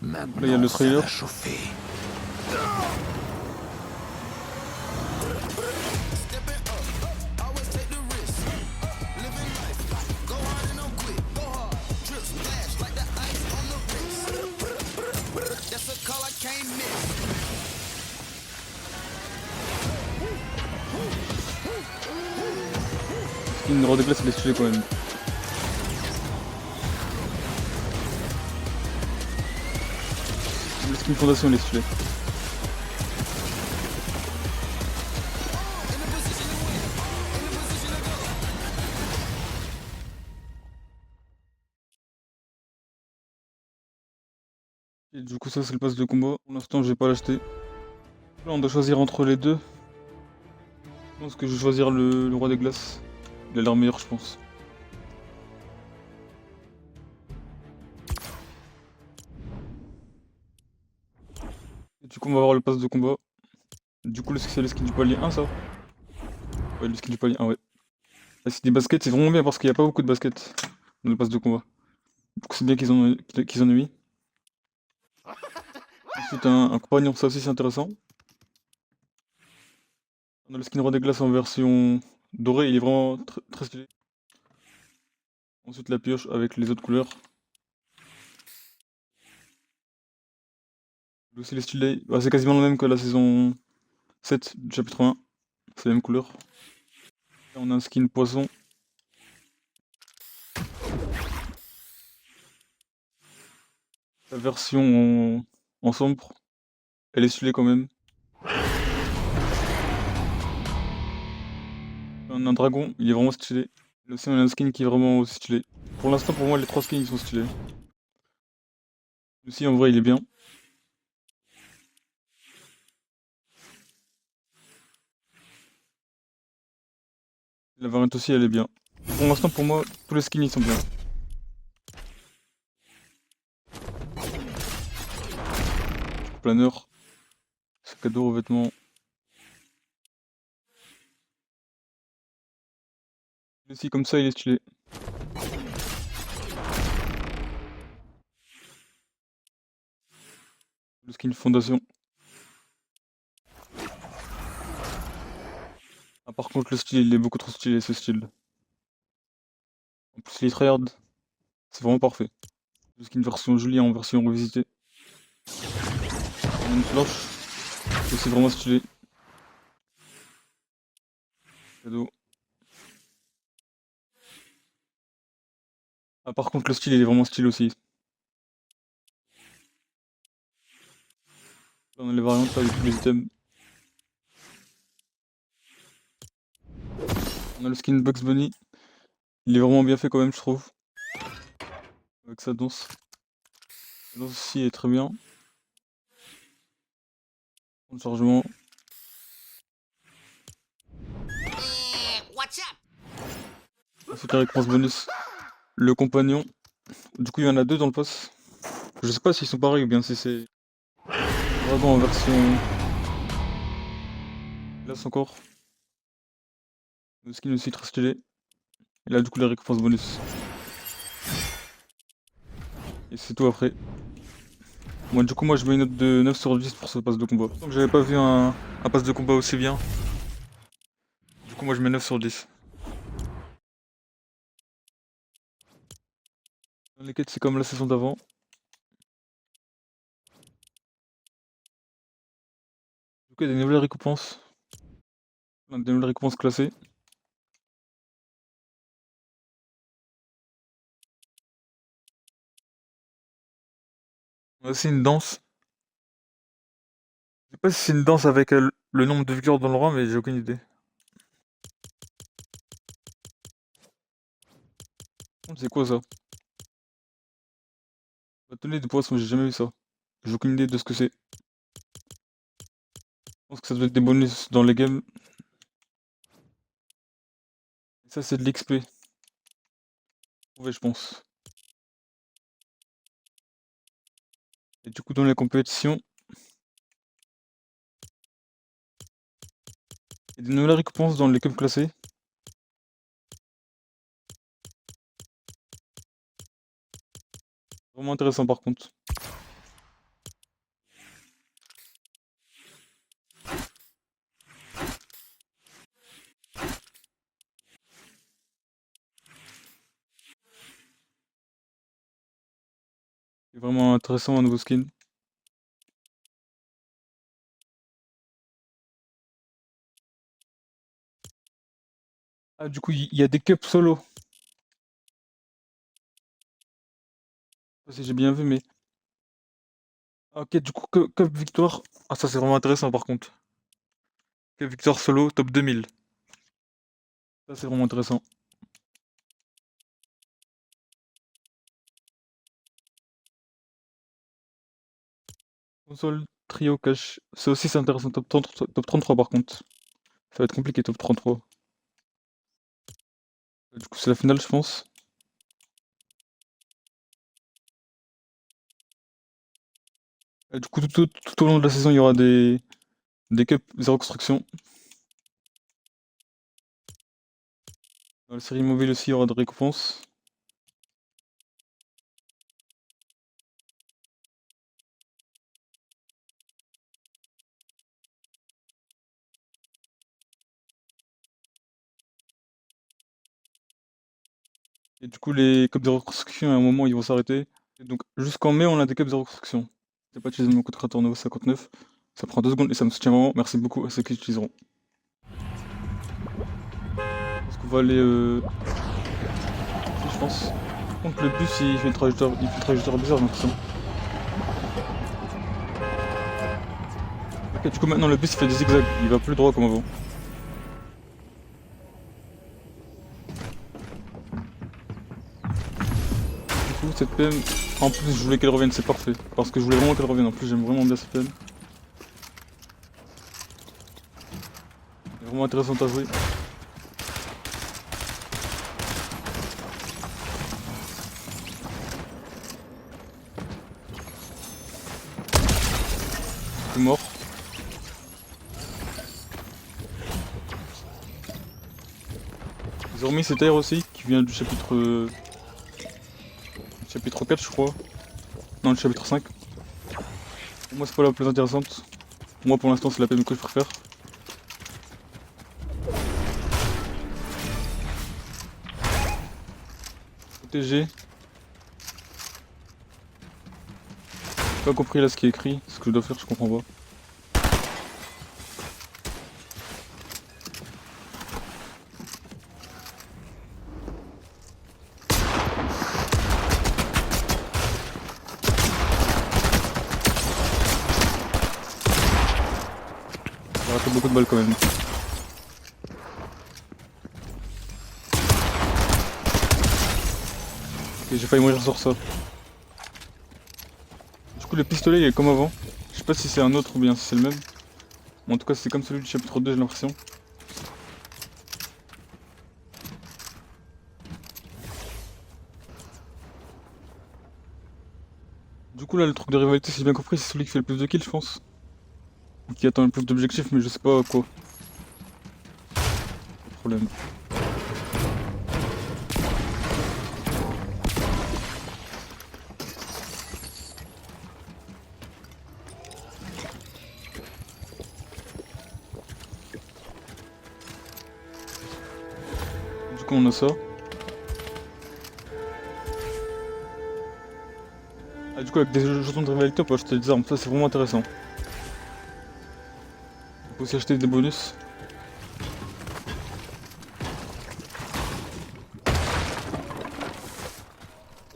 Là, il y a le Maintenant, ça trailer. va chauffer. Skin Roi des Glaces, il est stylé quand même. Le skin Fondation, il est stylé. Et du coup, ça, c'est le pass de combat. Pour l'instant, je vais pas l'acheter. Là, on doit choisir entre les deux. Je pense que je vais choisir le Roi des Glaces. Il a l'air meilleur, je pense. Et du coup, on va voir le pass de combat. Du coup, c'est le skin du palier 1, ça? Ouais, le skin du palier 1, ouais. Là, c'est des baskets, c'est vraiment bien parce qu'il n'y a pas beaucoup de baskets dans le pass de combat. Du coup, c'est bien qu'ils en aient mis. Ensuite, un compagnon, ça aussi, c'est intéressant. On a le skin Roi des Glaces en version dorée, il est vraiment très stylé. Ensuite, la pioche avec les autres couleurs. Lui aussi, il est stylé. Bah, c'est quasiment le même que la saison 7 du chapitre 1. C'est la même couleur. Là, on a un skin poisson. La version en sombre. Elle est stylée quand même. Là, on a un dragon, il est vraiment stylé. Là aussi, on a un skin qui est vraiment aussi stylé. Pour l'instant, pour moi, les trois skins, ils sont stylés. Aussi, en vrai, il est bien. La variante aussi, elle est bien. Pour l'instant, pour moi, tous les skins, ils sont bien. Planeur, sac à dos, revêtement. Lui aussi, comme ça, il est stylé. Le skin fondation. Ah, par contre, le style, il est beaucoup trop stylé, ce style. En plus, les tryhard, c'est vraiment parfait. Le skin version jolie en version revisitée. On a une cloche, c'est aussi vraiment stylé. Cadeau. Ah, par contre, le style, il est vraiment stylé aussi. Là, on a les variantes avec tous les items. On a le skin Bugs Bunny. Il est vraiment bien fait quand même, je trouve. Avec sa danse. La danse aussi est très bien. Le chargement. Ensuite, la récompense bonus. Le compagnon. Du coup, il y en a deux dans le pass. Je sais pas s'ils sont pareils ou bien si c'est dragon en version glace encore. Le skin aussi très stylé. Et là, du coup, la récompense bonus. Et c'est tout après. Moi, du coup, moi, je mets une note de 9 sur 10 pour ce pass de combat. Donc, j'avais pas vu un pass de combat aussi bien. Du coup, moi, je mets 9 sur 10. Dans les quêtes, c'est comme la saison d'avant. Du coup, il y a des nouvelles récompenses. Des nouvelles récompenses classées. On a aussi une danse. Je sais pas si c'est une danse avec le nombre de victoires dans le rang, mais j'ai aucune idée. C'est quoi ça? Bâtonnet de poisson, j'ai jamais vu ça. J'ai aucune idée de ce que c'est. Je pense que ça doit être des bonus dans les games. Et ça, c'est de l'XP. Ouais, je pense. Et du coup, dans les compétitions, il y a des nouvelles récompenses dans les clubs classés. Vraiment intéressant par contre. C'est vraiment intéressant un nouveau skin. Ah, du coup, il y a des cups solo. Je sais pas si j'ai bien vu, mais. Ah, ok, du coup, cup victoire. Ah, ça, c'est vraiment intéressant par contre. Cup victoire solo, top 2000. Ça, c'est vraiment intéressant. Console, trio, cash. Ça aussi, c'est intéressant. Top 30, top 33 par contre. Ça va être compliqué, top 33. Du coup, c'est la finale, je pense. Du coup, tout au long de la saison, il y aura des cups zéro construction. Dans la série mobile aussi, il y aura des récompenses. Et du coup, les cups zéro construction, à un moment, ils vont s'arrêter. Et donc, jusqu'en mai, on a des cups zéro construction. C'est pas utiliser mon code créateur Novo 59. Ça prend 2 secondes et ça me soutient vraiment. Merci beaucoup à ceux qui l'utiliseront. Est-ce qu'on va aller ici, je pense. Par contre, le bus, il fait le trajectoire bizarre, j'ai l'impression. Ok, du coup, maintenant, le bus, il fait des zigzags. Il va plus droit comme avant. Du coup, cette PM, en plus, je voulais qu'elle revienne, c'est parfait. Parce que je voulais vraiment qu'elle revienne. En plus, j'aime vraiment bien cette PM. Elle est vraiment intéressante à jouer. Je suis mort. Ils ont remis cette air aussi, qui vient du chapitre 4, je crois. Non, le chapitre 5. Pour moi, c'est pas la plus intéressante. Moi, pour l'instant, c'est la PM que je préfère. Protéger. J'ai pas compris là ce qui est écrit. Ce que je dois faire, je comprends pas. J'ai raté beaucoup de balles quand même. Ok, j'ai failli mourir sur ça. Du coup, le pistolet, il est comme avant. Je sais pas si c'est un autre ou bien si c'est le même. Mais en tout cas, c'est comme celui du chapitre 2, j'ai l'impression. Du coup, là, le truc de rivalité, si j'ai bien compris, c'est celui qui fait le plus de kills, je pense. Ou qui atteint le plus d'objectifs, mais je sais pas quoi. Pas de problème. Du coup, on a ça. Ah, du coup, avec des jetons de rivalité, on peut acheter des armes. Ça, c'est vraiment intéressant. On peut aussi acheter des bonus.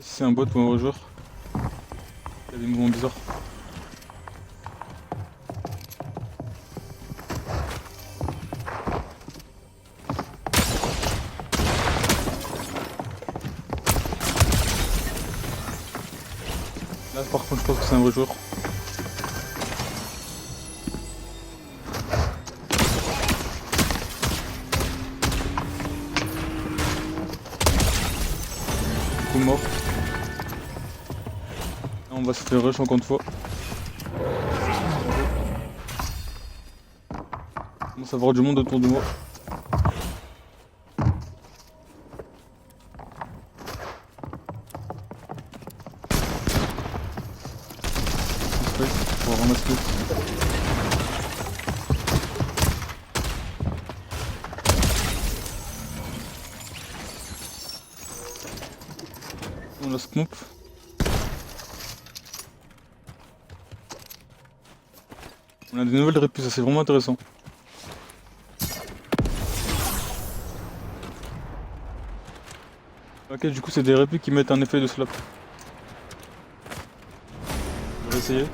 Si c'est un bot ou un vrai joueur, il y a des mouvements bizarres. Là, par contre, je pense que c'est un vrai joueur. Du coup, mort. Là, on va se faire rush encore une fois. Il commence à avoir du monde autour de moi. Space pour ramasser tout. On a Scoop. On a des nouvelles répus, ça c'est vraiment intéressant. Ok, du coup c'est des répus qui mettent un effet de slap. On va essayer.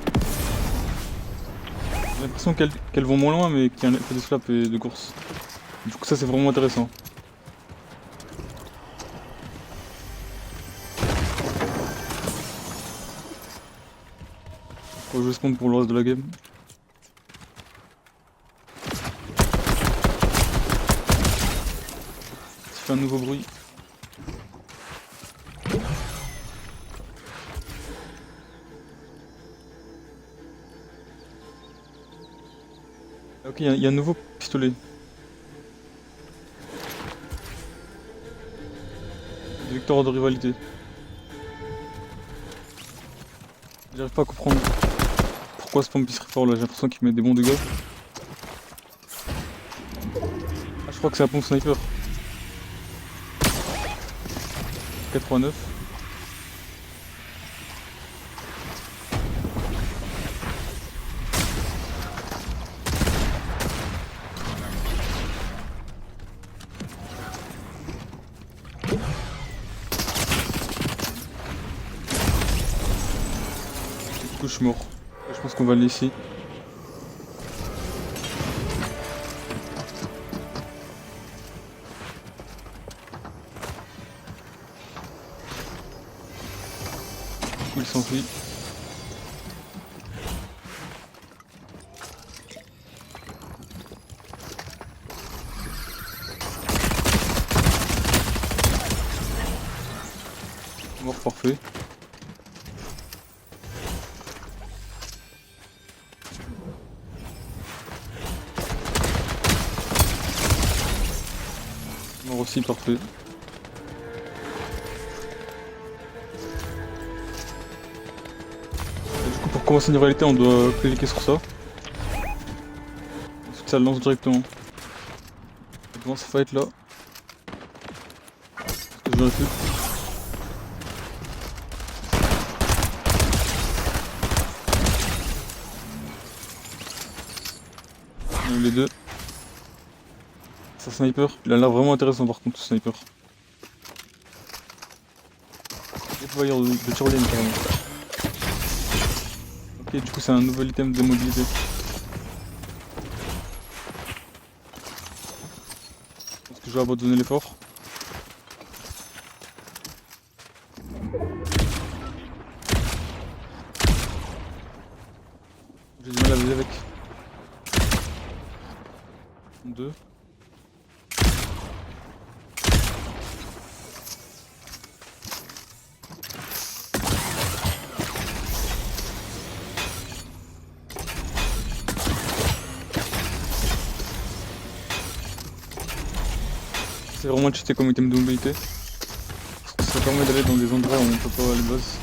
J'ai l'impression qu'elles vont moins loin mais qu'il y a un effet de slap et de course. Du coup ça c'est vraiment intéressant. Faut que je spawn pour le reste de la game. Ça fait un nouveau bruit. Ok, il y a un nouveau pistolet. Des victoires de rivalité. J'arrive pas à comprendre pourquoi ce pompe serait fort là, j'ai l'impression qu'il met des bons dégâts. Ah, je crois que c'est un pompe sniper. 89. Du coup je suis mort. Je pense qu'on va aller ici. Du coup il s'enfuit. Mort parfait. Mort aussi parfait. Et du coup pour commencer une rivalité on doit cliquer sur ça. Ensuite ça le lance directement. Devant ce fight là. Parce que je récupère. On a eu les deux. Ça sniper, il a l'air vraiment intéressant par contre ce sniper. Déployeur de tyrolienne carrément. Ok, du coup c'est un nouvel item de mobilité. Je pense que je vais abandonner l'effort. J'ai du mal à viser avec. 2. C'est vraiment cheaté comme item de mobilité. Parce que ça permet d'aller dans des endroits où on peut pas aller de base.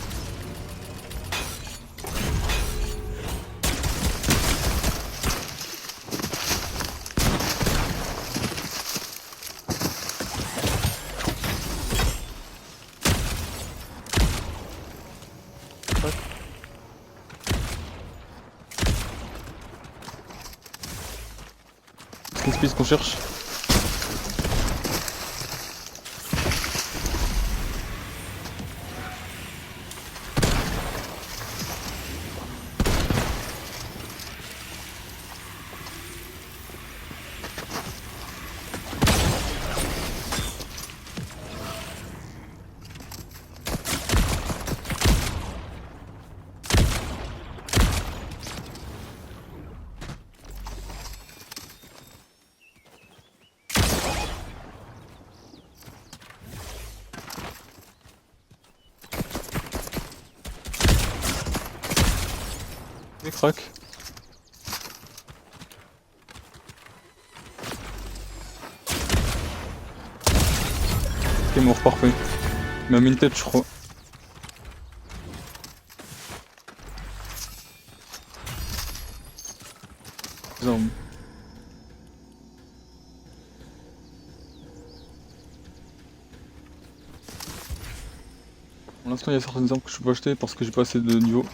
Tac. C'est une spice qu'on cherche. Et crac. Ok, mort parfait. Il m'a mis une tête je crois. Les armes. Pour l'instant il y a certaines armes que je peux pas acheter parce que j'ai pas assez de niveau.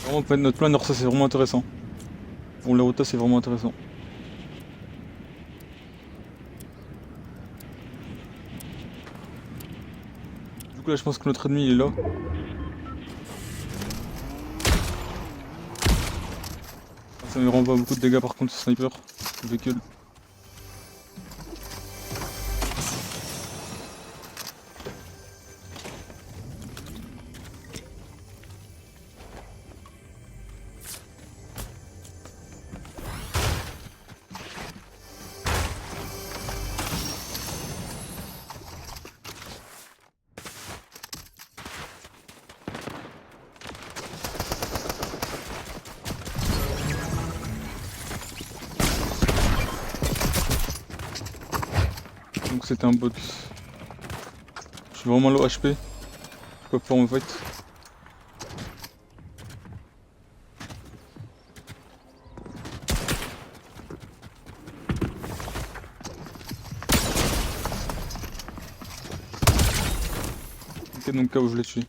Vraiment, notre plan ça c'est vraiment intéressant. Pour les rotas, c'est vraiment intéressant. Du coup, là, je pense que notre ennemi il est là. Ça me renvoie beaucoup de dégâts par contre, ce sniper. Le véhicule. Donc c'était un bot. Je suis vraiment low HP. Je peux pas pouvoir me fight. Ok, donc KO, je l'ai tué.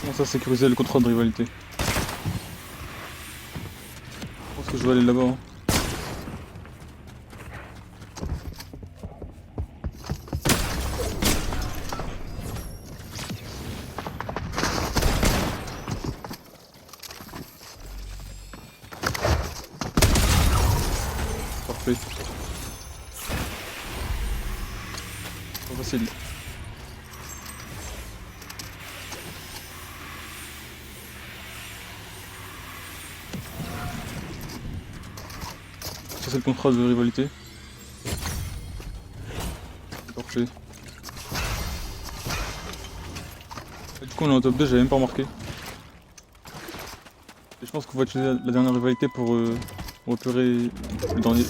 Comment ça sécuriser le contrôle de rivalité? Je pense que je vais aller là-bas. Hein. Parfait. Pas facile. Ça c'est le contrat de rivalité. Parfait. Et du coup on est en top 2, j'avais même pas remarqué. Et je pense qu'on va utiliser la dernière rivalité pour repérer le dernier.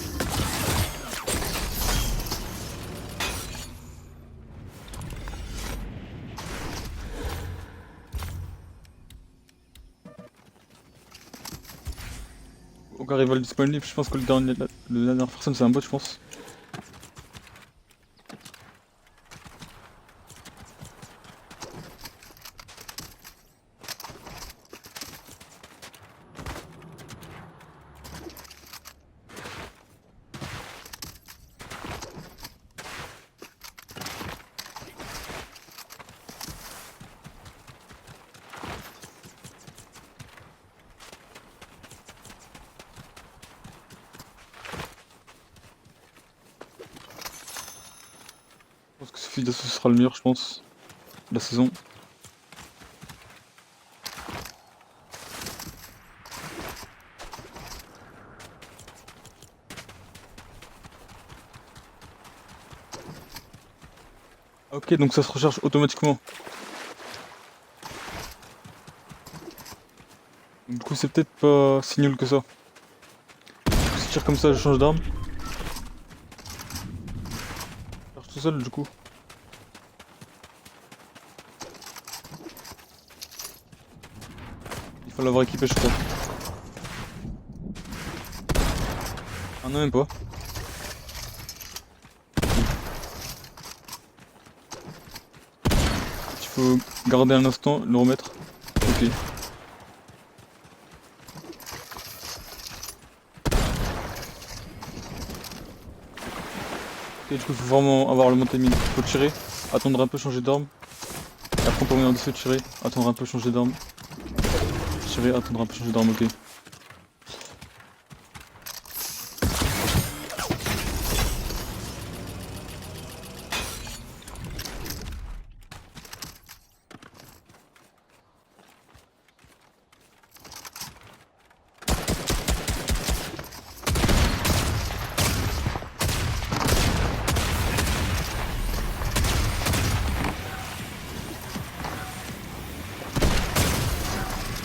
Aucun rival disponible, je pense que la dernière personne c'est un bot je pense. Je pense que ce Fidas ce sera le meilleur je pense de la saison. Ok donc ça se recharge automatiquement. Du coup c'est peut-être pas si nul que ça. Si je tire comme ça je change d'arme. Je charge tout seul du coup. Il faut l'avoir équipé je crois. Ah non même pas. Il faut garder un instant, le remettre. Ok. Ok, du coup il faut vraiment avoir le bon timing. Il faut tirer, attendre un peu, changer d'arme. Et après on peut revenir dessus, tirer, attendre un peu, changer d'arme. Tirer, attendre un peu, changer d'arme, ok.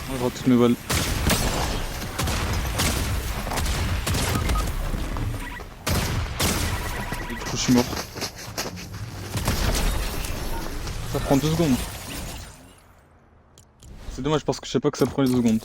Je rate toutes mes balles. Et du coup je suis mort. Ça prend 2 secondes. C'est dommage parce que je sais pas que ça prend les 2 secondes.